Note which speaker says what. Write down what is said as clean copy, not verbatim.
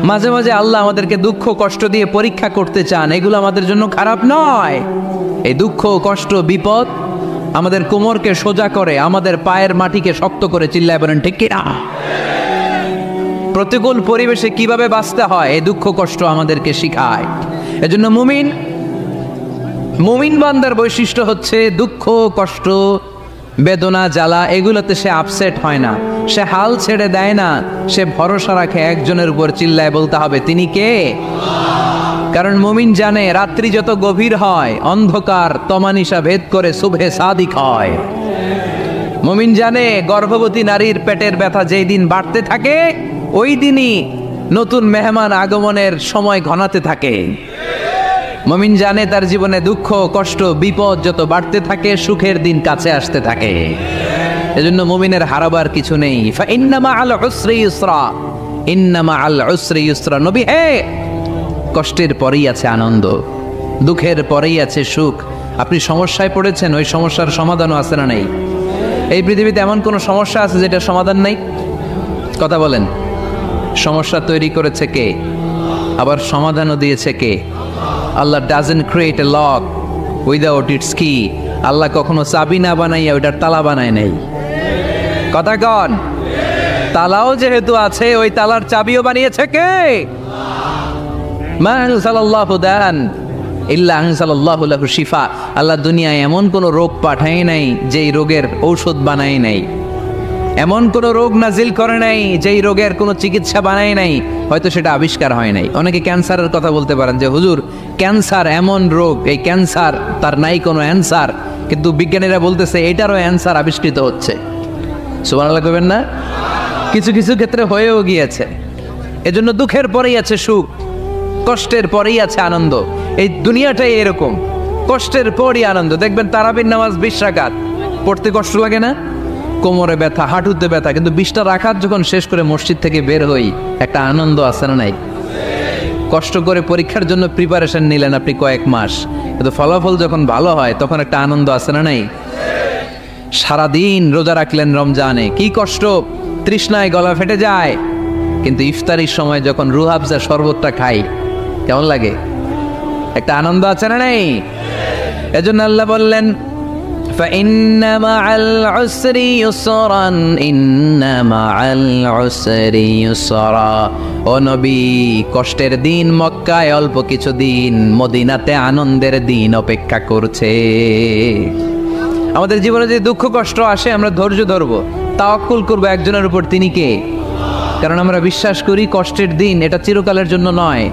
Speaker 1: মাঝে মাঝে আল্লাহ আমাদেরকে দুঃখ কষ্ট দিয়ে পরীক্ষা করতে চান, এগুলো আমাদের জন্য খারাপ নয়। এই দুঃখ কষ্ট বিপদ আমাদের কোমরকে সোজা করে, আমাদের পায়ের মাটিকে শক্ত করে, চিল্লায় বলেন ঠিক কিনা? প্রতিকূল পরিবেশে কিভাবে বাঁচতে হয় এই দুঃখ কষ্ট আমাদেরকে শিখায়। এজন্য মুমিন বান্দার বৈশিষ্ট্য হচ্ছে দুঃখ কষ্ট বেদনা জ্বালা এগুলোতে সে আপসেট হয় না, সে হাল ছেড়ে দেয় না, সে ভরসা রাখে একজনের উপর, চিল্লায় বলতে হবে তিনি কে? কারণ মুমিন জানে রাত্রি যত গভীর হয় অন্ধকার তমানিসা ভেদ করে সুবহে সাদিক হয়। মুমিন জানে গর্ভবতী নারীর পেটের ব্যথা যেই দিন বাড়তে থাকে ওই দিনই নতুন মেহমান আগমনের সময় ঘনাতে থাকে। মুমিন জানে তার জীবনে দুঃখ কষ্ট বিপদ যত বাড়তে থাকে সুখের দিন কাছে আসতে থাকে। এজন্য মুমিনের হারাবার কিছু নেই। ফাইন্না মাআল উসরি ইউসরা, ইন্না মাআল উসরি ইউসরা। নবী হে, কষ্টের পরেই আছে আনন্দ, দুঃখের পরেই আছে সুখ। আপনি সমস্যায় পড়েছেন, ওই সমস্যার সমাধানও আছে না নেই? এই পৃথিবীতে এমন কোনো সমস্যা আছে যেটা সমাধান নেই? কথা বলেন। সমস্যা তৈরি করেছে কে? আবার সমাধানও দিয়েছে কে? Allah doesn't create a lock without its key. আল্লাহ কখনো চাবি না বানাইয়া ওইটার তালা বানায় নাই। কথা কন। তালাও যেহেতু আছে ওই তালার চাবিও বানিয়েছে কে? মা আনজালাল্লাহু দান ইল্লা আনজালাল্লাহু লাহু শিফা। আল্লাহ দুনিয়ায় এমন কোনো রোগ পাঠায় নাই যেই রোগের ঔষধ বানায় নাই, এমন কোনো রোগ নাজিল করে নাই যেই রোগের কোনো চিকিৎসা বানায় নাই, হয়তো সেটা আবিষ্কার হয় নাই। অনেকে ক্যান্সারের কথা বলতে পারেন যে হুজুর ক্যান্সার এমন রোগ, এই ক্যান্সার তার নাই কোনো অ্যান্সার, কিন্তু বিজ্ঞানীরা বলতেছে এটারও অ্যান্সার আবিষ্কৃত হচ্ছে। সুবহানাল্লাহ কইবেন না? কিছু কিছু ক্ষেত্রে হয়েও গিয়েছে। এজন্য দুঃখের পরেই আছে সুখ, কষ্টের পরেই আছে আনন্দ। এই দুনিয়াটাই এরকম, কষ্টের পরই আনন্দ। দেখবেন তারাবির নামাজ 20 রাকাত পড়তে কষ্ট লাগে না? কোমরে ব্যথা, হাঁটুতে ব্যথা, কিন্তু 20টা রাকাত যখন শেষ করে মসজিদ থেকে বের হই একটা আনন্দ আছে না নাই? কষ্ট করে পরীক্ষার জন্য প্রিপারেশন নিলেন আপনি কয়েক মাস, কিন্তু ফলাফল যখন ভালো হয় তখন একটা আনন্দ আছে না নাই? সারাদিন রোজা রাখলেন রমজানে, কি কষ্ট, তৃষ্ণায় গলা ফেটে যায়, কিন্তু ইফতারির সময় যখন রুহাবজা শরবতটা খাই কেমন লাগে? একটা আনন্দ আছে না নাই? এজন্য আল্লাহ বললেন فإن مع العسر يسرا إن مع العسر يسرا। ও নবী, কষ্টের দিন মক্কায় অল্প কিছু দিন, মদিনাতে আনন্দের দিন অপেক্ষা করছে। আমাদের জীবনে যে দুঃখ কষ্ট আসে আমরা ধৈর্য ধরবো, তাওয়াক্কুল করবো একজনের উপর, তিনি কে? কারণ আমরা বিশ্বাস করি কষ্টের দিন এটা চিরকালের জন্য নয়।